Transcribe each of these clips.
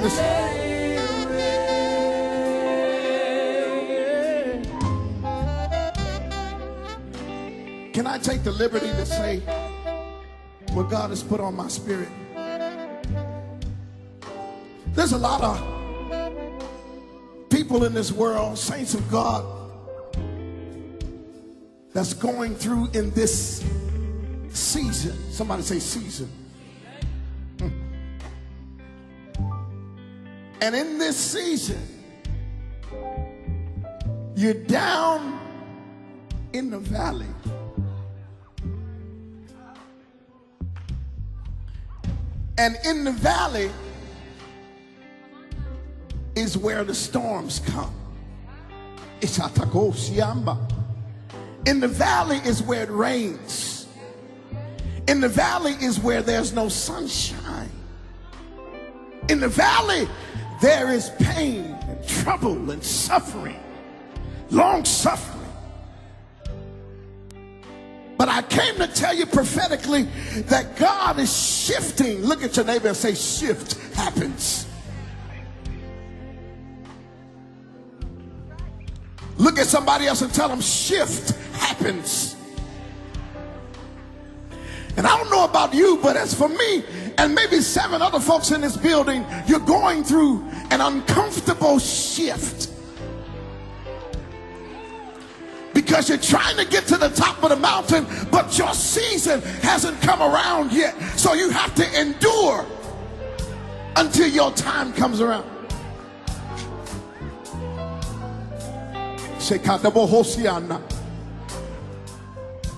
Listen. Can I take the liberty to say what God has put on my spirit? There's a lot of people in this world, saints of God, that's going through in this season. Somebody say season. And in this season, you're down in the valley. And in the valley is where the storms come. In the valley is where it rains. In the valley is where there's no sunshine. In the valley there is pain and trouble and suffering, long suffering. But I came to tell you prophetically that God is shifting. Look at your neighbor and say, shift happens. Look at somebody else and tell them, shift happens. And I don't know about you, but as for me and maybe 7 other folks in this building, you're going through an uncomfortable shift. Because you're trying to get to the top of the mountain, but your season hasn't come around yet. So you have to endure until your time comes around.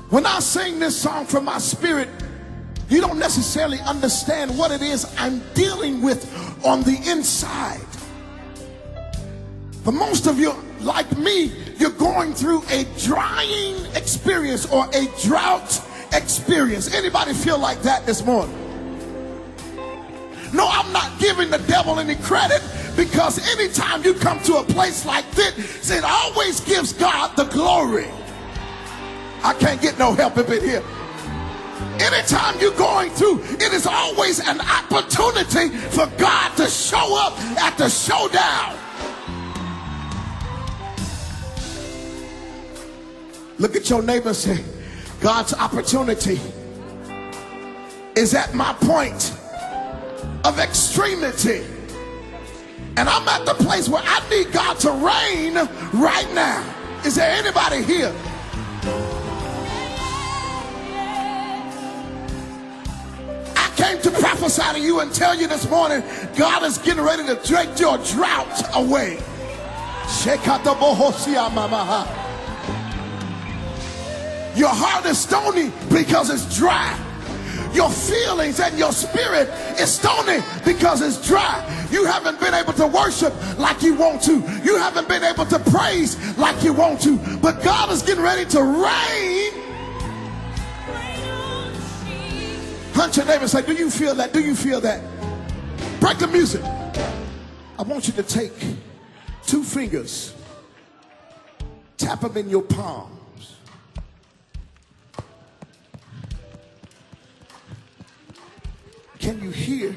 When I sing this song from my spirit, you don't necessarily understand what it is I'm dealing with on the inside. For most of you, like me, you're going through a drying experience or a drought experience. Anybody feel like that this morning? No, I'm not giving the devil any credit, because anytime you come to a place like this, it always gives God the glory. I can't get no help up in here. Anytime you're going through, it is always an opportunity for God to show up at the showdown. Look at your neighbor and say, God's opportunity is at my point of extremity. And I'm at the place where I need God to reign right now. Is there anybody here? I came to prophesy to you and tell you this morning, God is getting ready to take your drought away. Your heart is stony because it's dry. Your feelings and your spirit is stony because it's dry. You haven't been able to worship like you want to. You haven't been able to praise like you want to. But God is getting ready to reign. Hunt your neighbor and say, do you feel that? Do you feel that? Break the music. I want you to take 2 fingers, tap them in your palm. Can you hear?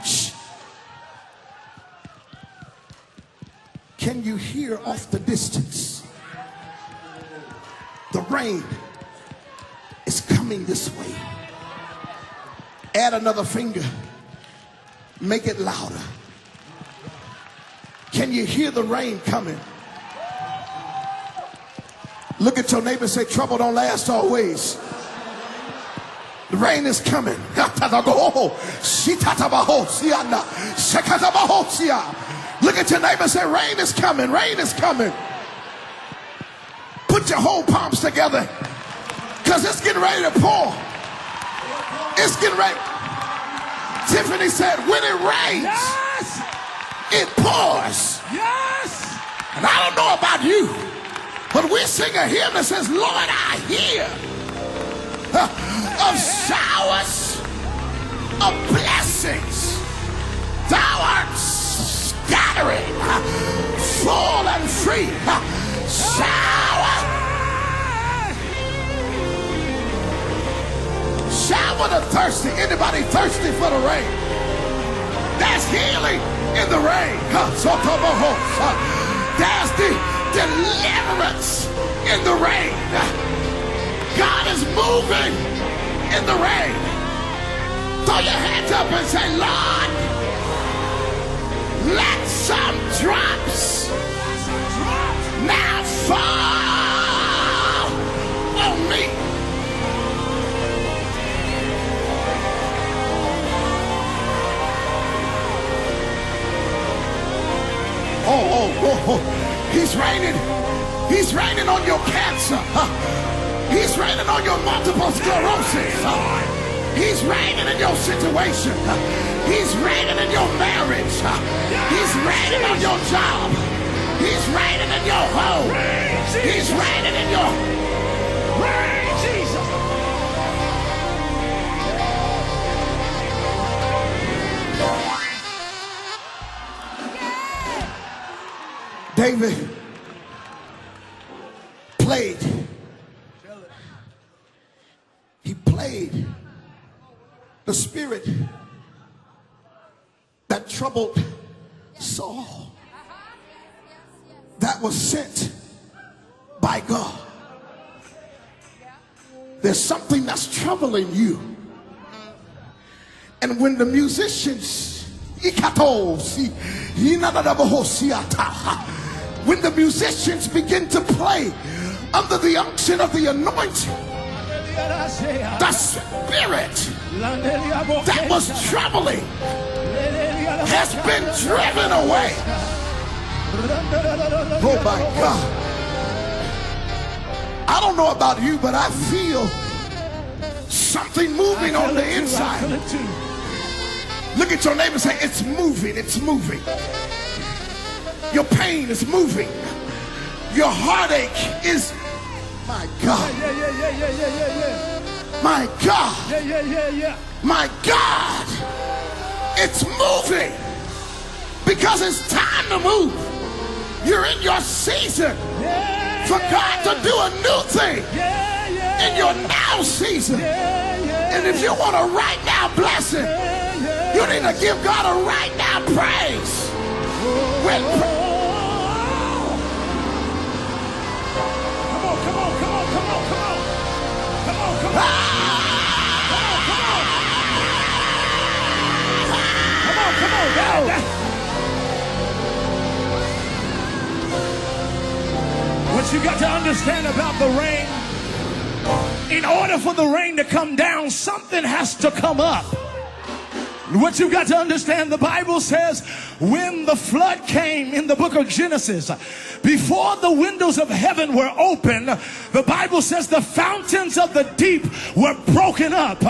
Shh. Can you hear off the distance? The rain is coming this way. Add another finger. Make it louder. Can you hear the rain coming? Look at your neighbor and say, trouble don't last always. The rain is coming. Look at your neighbor and say, rain is coming, rain is coming. Put your whole palms together, because it's getting ready to pour. It's getting ready. Tiffany said, when it rains, yes, it pours. Yes. And I don't know about you, but we sing a hymn that says, Lord, I hear of showers of blessings. Thou art scattering, full and free. Shower. for the thirsty. Anybody thirsty for the rain? There's healing in the rain. There's the deliverance in the rain. God is moving in the rain. Throw your hands up and say, Lord, let some drops now fall on me. Oh, he's raining. He's raining on your cancer. He's raining on your multiple sclerosis. He's raining in your situation. He's raining in your marriage. He's raining on your job. He's raining in your home. He's raining in your rain, Jesus. David played. He played the spirit that troubled Saul, that was sent by God. There's something that's troubling you. And when the musicians, when the musicians begin to play under the unction of the anointing, the spirit that was troubling has been driven away. Oh my God. I don't know about you, but I feel something moving on the inside. Look at your neighbor and say, it's moving, it's moving. Your pain is moving. Your heartache is, my God. My God. My God. It's moving because it's time to move. You're in your season for God to do a new thing in your now season. And if you want a right now blessing, you need to give God a right now praise. When come on. What you got to understand about the rain, in order for the rain to come down, something has to come up. What you got to understand, the Bible says when the flood came in the book of Genesis, before the windows of heaven were open, the Bible says the fountains of the deep were broken up.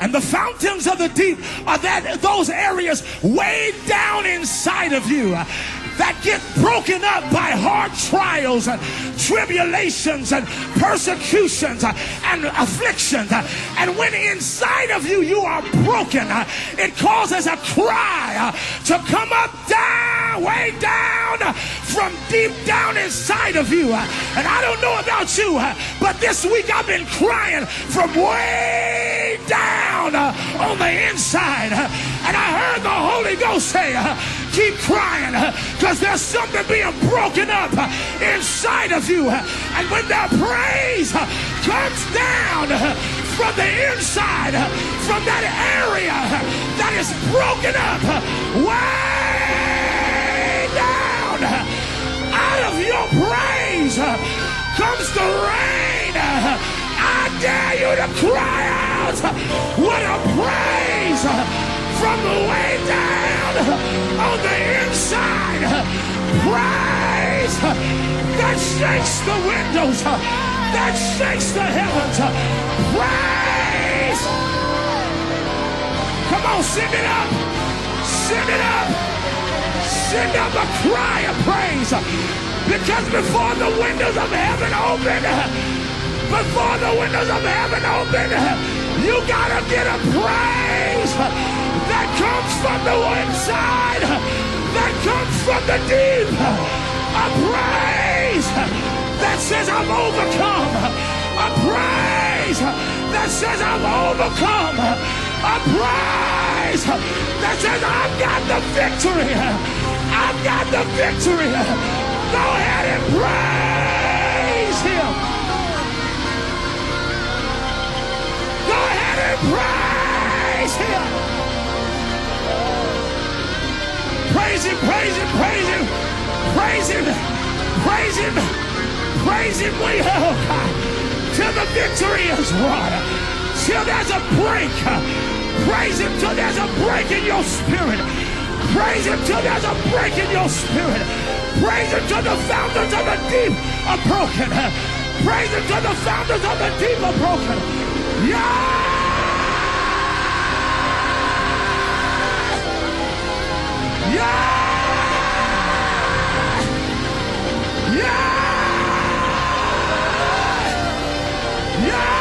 And the fountains of the deep are those areas way down inside of you that get broken up by hard trials and tribulations and persecutions and afflictions. And when inside of you, you are broken, it causes a cry to come up down, way down, from deep down inside of you. And I don't know about you, but this week I've been crying from way down on the inside. And I heard the Holy Ghost say, keep crying, because there's something being broken up inside of you. And when that praise comes down from the inside, from that area that is broken up, way down, out of your praise comes the rain. I dare you to cry out, what a praise from the way down on the inside. Praise that shakes the windows, that shakes the heavens. Praise. Come on, send it up. Send it up. Send up a cry of praise. Because before the windows of heaven open, you gotta get a praise that comes from the inside, that comes from the deep. A praise that says I'm overcome. A praise that that says I've overcome. A praise that says I've got the victory. I've got the victory. Go ahead and praise him. Go ahead and praise him. Praise him, praise him, praise him, praise him, praise him, praise him. We oh God, till the victory is won, till there's a break. Praise him till there's a break in your spirit. Praise him till there's a break in your spirit. Praise him till the fountains of the deep are broken. Praise him till the fountains of the deep are broken. Yeah! Yeah! Yeah! Yeah!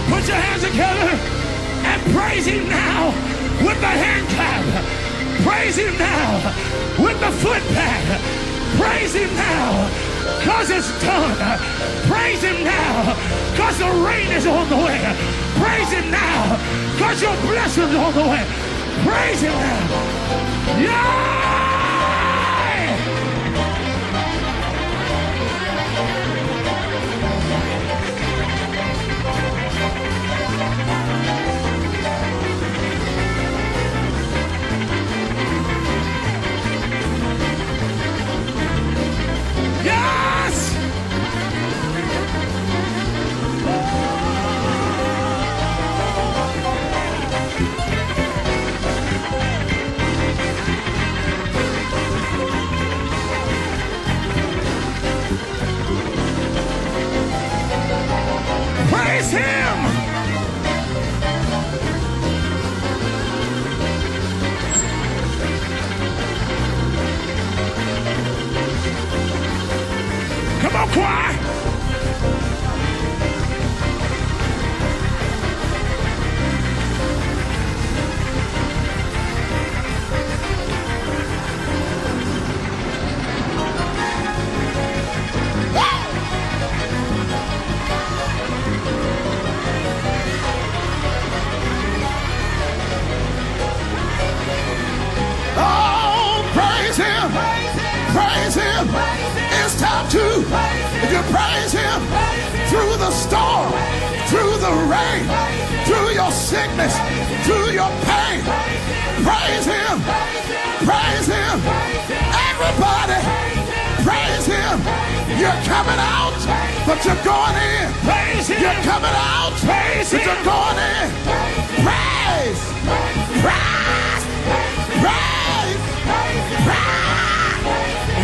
Put your hands together and praise him now with the hand clap. Praise him now with the foot pat. Praise him now because it's done. Praise him now because the rain is on the way. Praise him now because your blessings are on the way. Praise him now. Yeah! Yes! Praise him! Come on, choir! Oh, praise him. Praise him. It's time to you praise him through the storm, through the rain, through your sickness, through your pain. Praise him. Praise him. Everybody, praise him. You're coming out, but you're going in. Praise him! You're coming out, Praise but him! you're going in. Praise. Praise. Praise. Praise.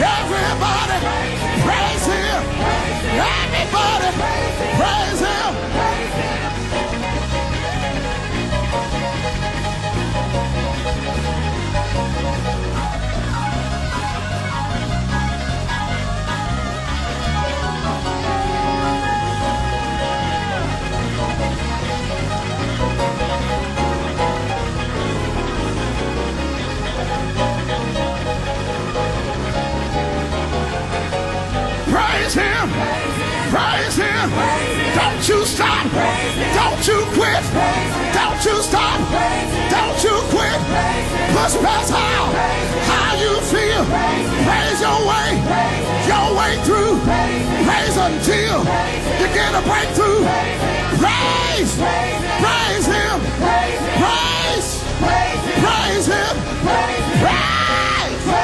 Everybody, praise him. Everybody, praise him. Praise him. Praise him. Don't you stop. Don't you quit. Don't you stop. Don't you quit. Push past how you feel. Praise your way through. Praise until you get a breakthrough. Praise. Praise him. Praise. Praise him. Praise.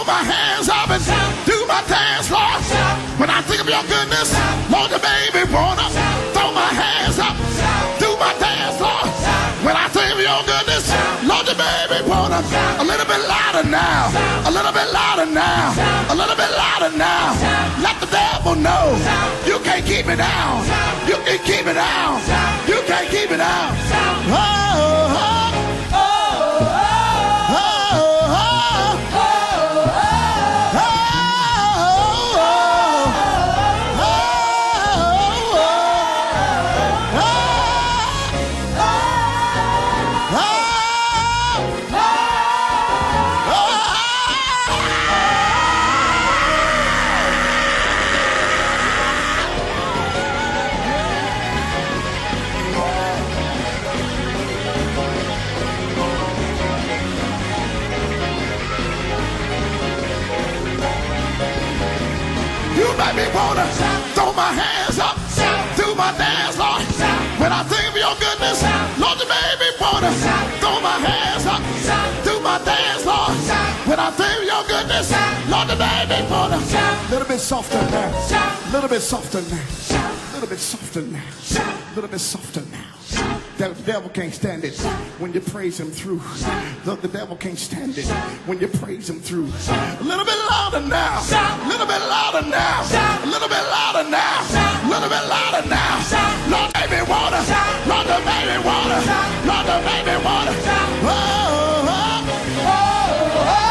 my hands up and do my dance, Lord. When I think of your goodness, Lord, the baby wanna throw my hands up, do my dance, Lord. When I think of your goodness, Lord, the baby wanna a little bit louder now, a little bit louder now, a little bit louder now. Let the devil know you can't keep it down. You can keep it down. You can't keep it down. Oh, oh, oh, oh, me wanna throw my hands up, do my dance, Lord. When I think of your goodness, Lord, the baby wanna throw my hands up, do my dance, Lord. When I think of your goodness, Lord, the baby wanna a little bit softer now, a little bit softer now, a little bit softer now, a little bit softer now. The devil can't stand it when you praise him through. The devil can't stand it when you praise him through. A little bit louder now. A little bit louder now. A little bit louder now. A little bit louder now. Lord, baby water. Lord, the baby water. Lord, the baby water. Oh, oh, oh, oh.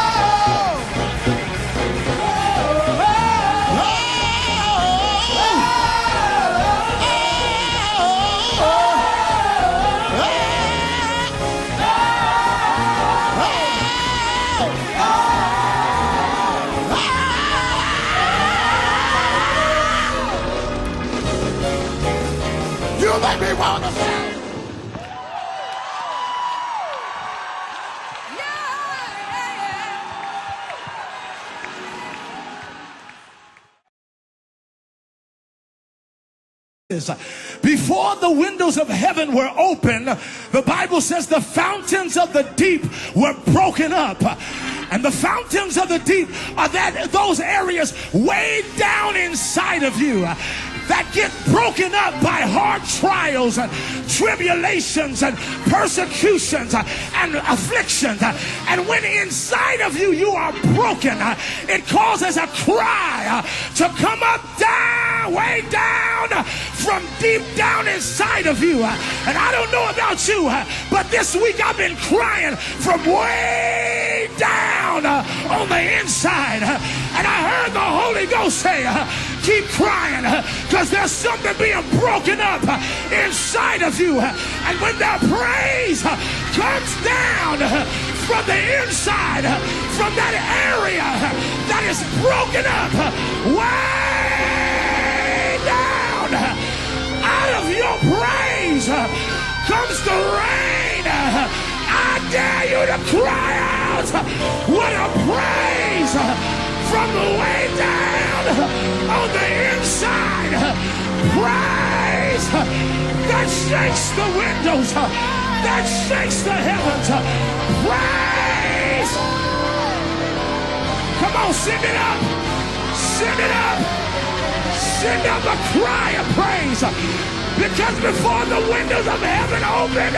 Make me wanna. Before the windows of heaven were open, the Bible says the fountains of the deep were broken up. And the fountains of the deep are those areas way down inside of you that get broken up by hard trials and tribulations and persecutions and afflictions. And when inside of you, you are broken, it causes a cry to come up down, way down, from deep down inside of you. And I don't know about you, but this week I've been crying from way down on the inside. And I heard the Holy Ghost say, keep crying, because there's something being broken up inside of you. And when the praise comes down from the inside, from that area that is broken up, way down, out of your praise comes the rain. I dare you to cry out with a praise from the way down on the inside. Praise that shakes the windows, that shakes the heavens. Praise. Come on, sing it up. Sing it up. Send up a cry of praise. Because before the windows of heaven open,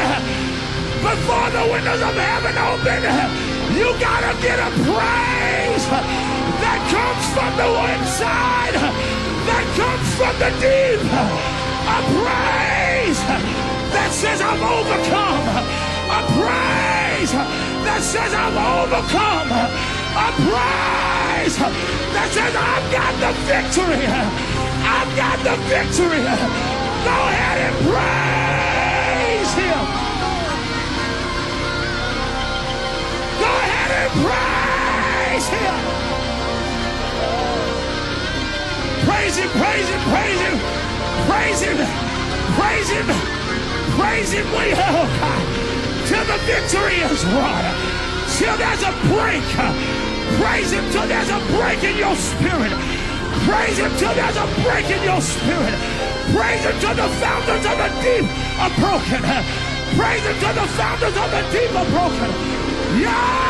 before the windows of heaven open, you gotta get a praise that comes from the inside, that comes from the deep. A praise that says I've overcome. A praise that says I've overcome. A praise that says I've got the victory. I've got the victory. Go ahead and praise him. Go ahead and praise him. Praise him, praise him, praise him, praise him, praise him, praise him. We hope till the victory is won, till there's a break. Praise him till there's a break in your spirit. Praise him till there's a break in your spirit. Praise him till the fountains of the deep are broken. Praise him till the fountains of the deep are broken. Yeah!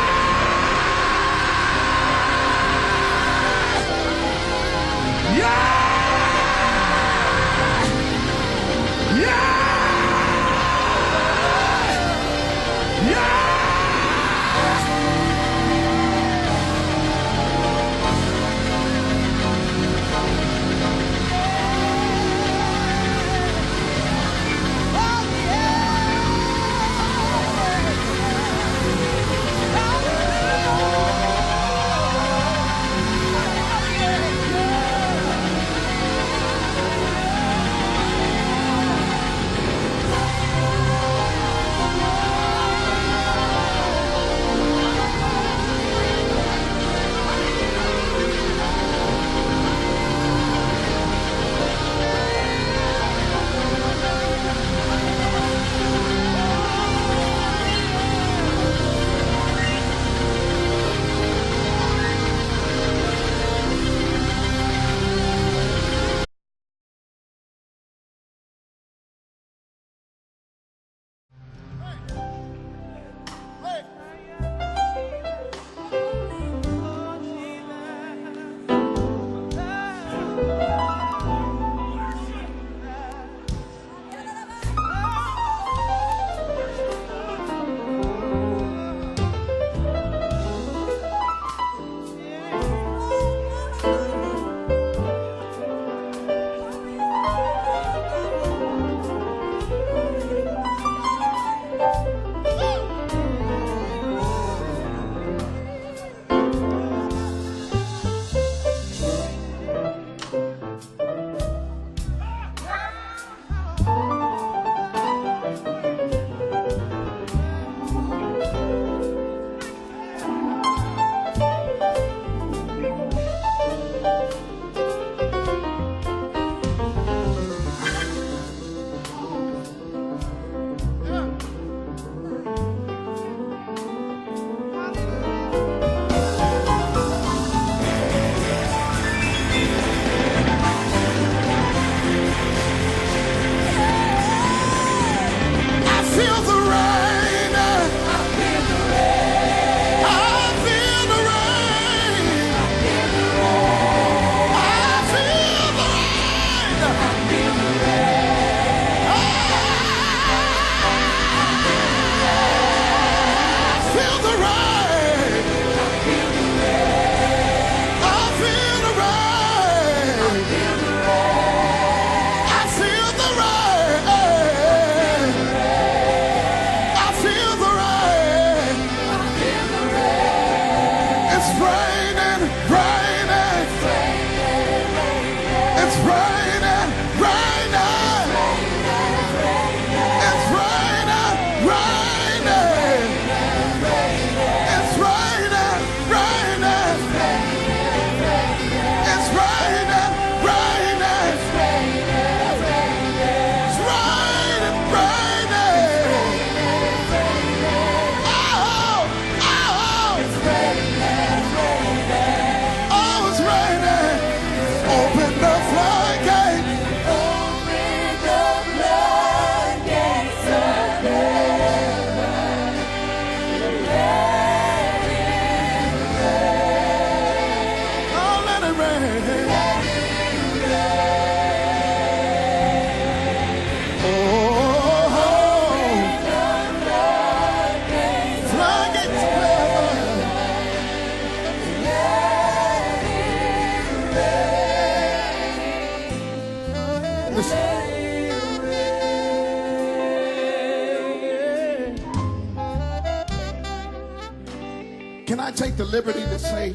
Can I take the liberty to say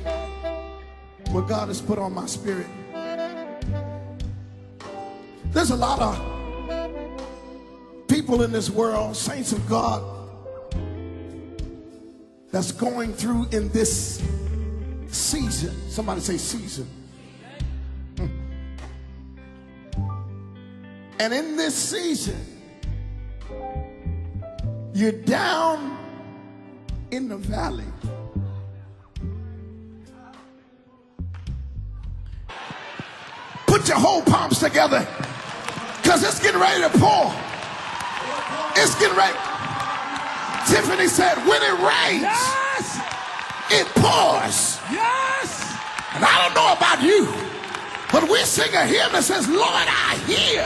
what God has put on my spirit? There's a lot of people in this world, saints of God, that's going through in this season. Somebody say season. And in this season, you're down in the valley. Put your whole palms together, because it's getting ready to pour. It's getting ready. Tiffany said, when it rains, Yes! it pours. Yes! And I don't know about you, but we sing a hymn that says, Lord, I hear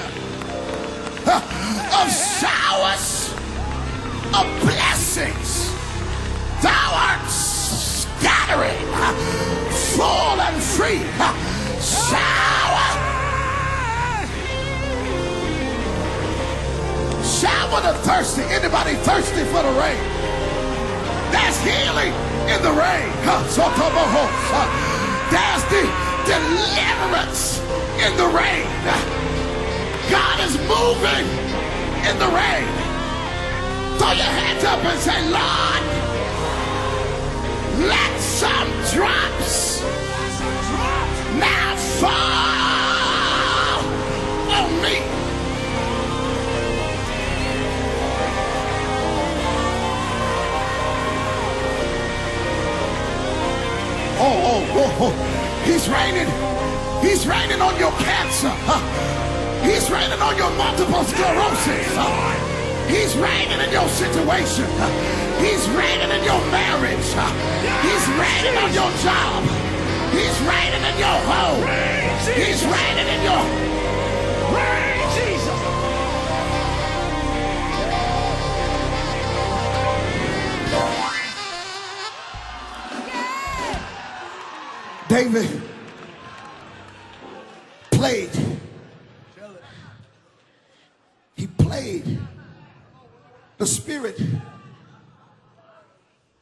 of showers of blessings. Thou art scattering, full and free. Shower. Shower the thirsty. Anybody thirsty for the rain? There's healing in the rain. There's the deliverance in the rain. God is moving in the rain. Throw your hands up and say, Lord, let some drops now fall on me. Oh, he's raining. He's raining on your cancer. He's raining on your multiple sclerosis. He's raining in your situation. He's raining in your marriage. He's raining on your job. He's raining in your home. He's raining in your... Rain, Jesus! David played. He played the spirit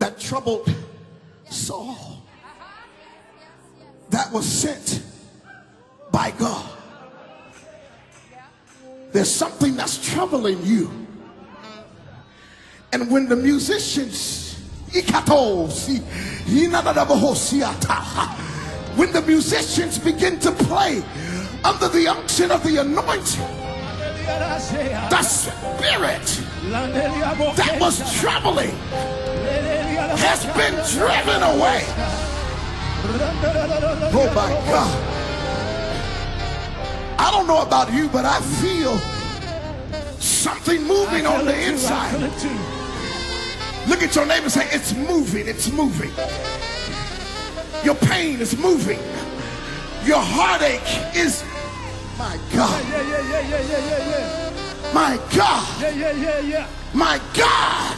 that troubled Saul, that was sent by God. There's something that's troubling you. And when the musicians, when the musicians begin to play under the unction of the anointing, the spirit that was troubling has been driven away. Oh my God. I don't know about you, but I feel something moving on the inside. Look at your neighbor and say, it's moving, it's moving. Your pain is moving. Your heartache is, my God. My God. My God.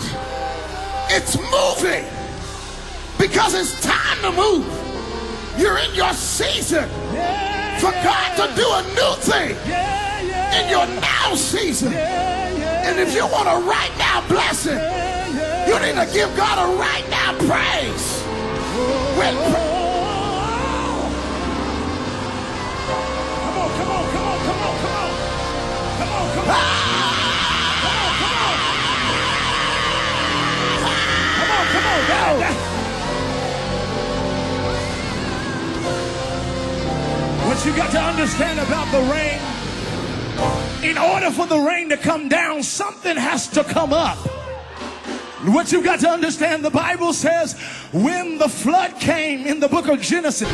It's moving because it's time to move. You're in your season for God to do a new thing in your now season. And if you want a right now blessing, you need to give God a right now praise. Come on, go. What you got to understand about the rain, in order for the rain to come down, something has to come up. What you got to understand, the Bible says when the flood came in the book of Genesis,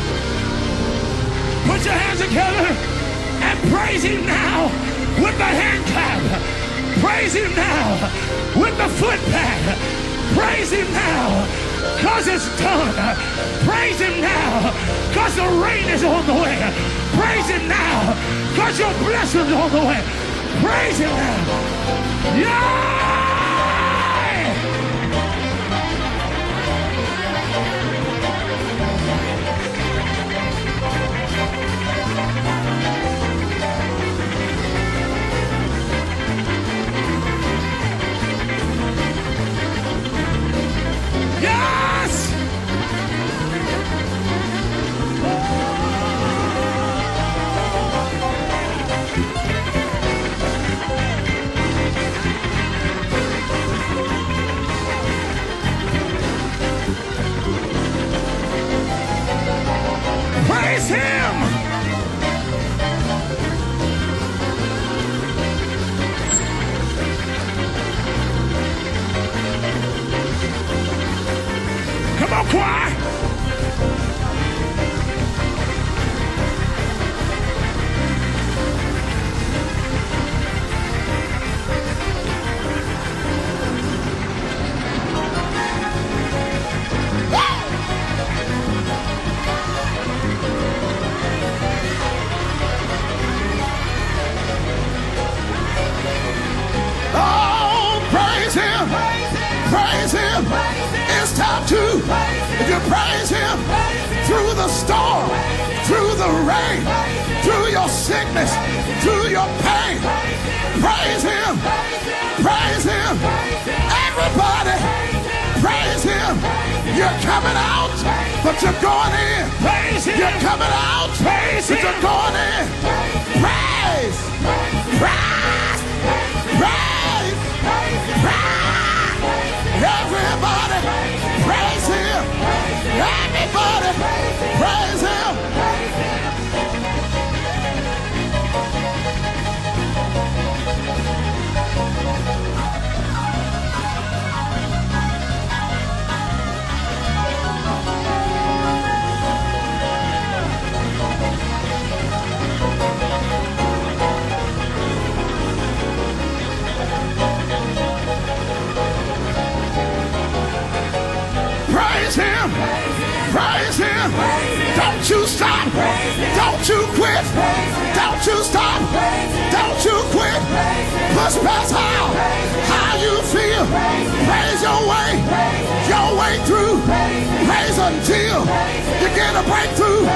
put your hands together and praise him now with the hand clap. Praise him now with the foot pat. Praise him now because it's done. Praise him now because the rain is on the way. Praise him now because your blessings are on the way. Praise him now. Yeah! Yes! Praise him. Come on, choir. It's time to praise him through the storm, through the rain, through your sickness, through your pain. Praise him, praise him. Everybody, praise him. You're coming out, but you're going in. Praise him. You're coming out, Praise but him. you're going in. Praise, praise, praise, praise. Everybody praise him. Everybody praise him. Praise him. Praise him. Don't you stop. Don't you quit. Don't you stop. Don't you quit. Push past how you feel. Praise your way through. Praise until you get a breakthrough.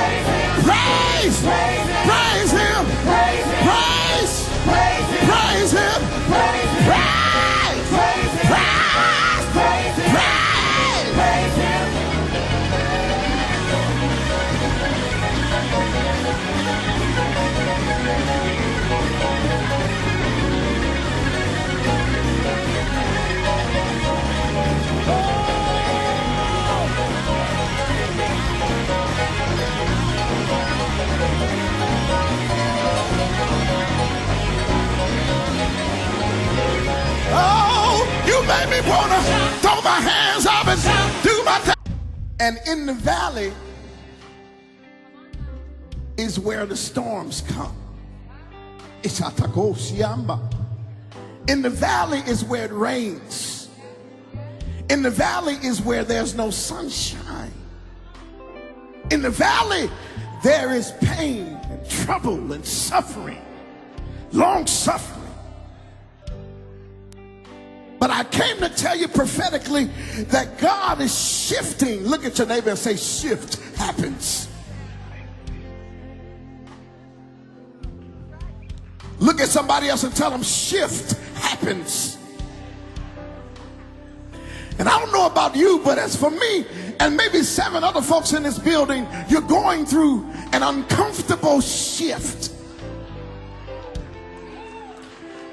Praise. Praise him. Praise. Praise him. Praise. Praise. Praise. Oh, you made me wanna throw my hands up and do my thing. And in the valley is where the storms come. In the valley is where it rains. In the valley is where there's no sunshine. In the valley there is pain and trouble and suffering, long suffering. But I came to tell you prophetically that God is shifting. Look at your neighbor and say, shift happens. Look at somebody else and tell them, shift happens. And I don't know about you, but as for me and maybe 7 other folks in this building, you're going through an uncomfortable shift.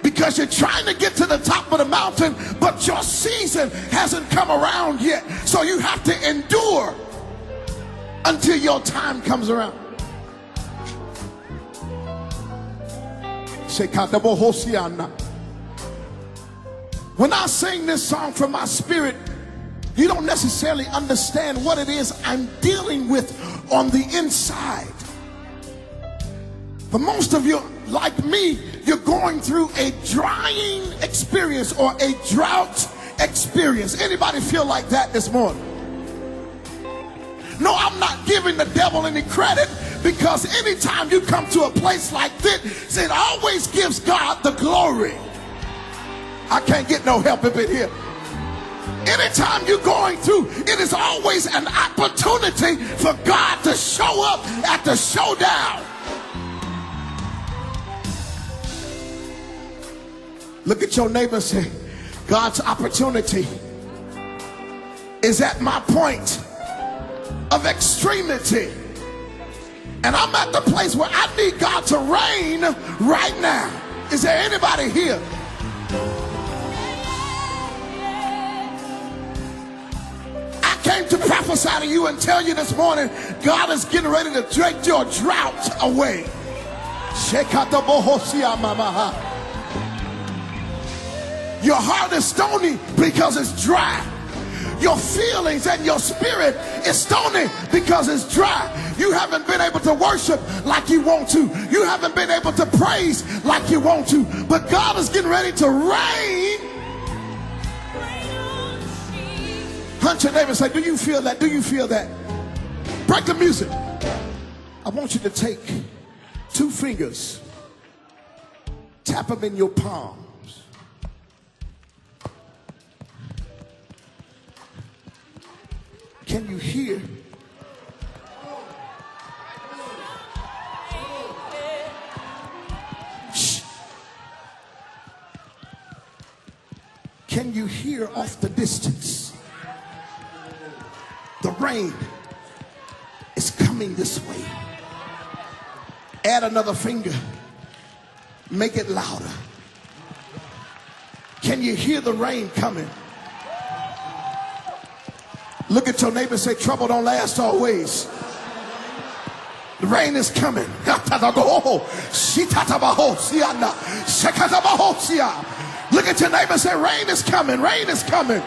Because you're trying to get to the top of the mountain, but your season hasn't come around yet. So you have to endure until your time comes around. When I sing this song from my spirit, you don't necessarily understand what it is I'm dealing with on the inside. For most of you, like me, you're going through a drying experience or a drought experience. Anybody feel like that this morning? No, I'm not giving the devil any credit, because anytime you come to a place like this, it always gives God the glory. I can't get no help up in here. Anytime you're going through, it is always an opportunity for God to show up at the showdown. Look at your neighbor and say, God's opportunity is at my point of extremity. And I'm at the place where I need God to reign right now. Is there anybody here? I came to prophesy prophesy to you and tell you this morning, God is getting ready to take your drought away. Your heart is stony because it's dry. Your feelings and your spirit is stony because it's dry. You haven't been able to worship like you want to. You haven't been able to praise like you want to. But God is getting ready to rain. Punch your neighbor and say, do you feel that? Do you feel that? Break the music. I want you to take 2 fingers, tap them in your palms. Can you hear? Shh. Can you hear off the distance? The rain is coming this way. Add another finger. Make it louder. Can you hear the rain coming? Look at your neighbor and say, trouble don't last always. The rain is coming. Look at your neighbor and say, rain is coming. Rain is coming.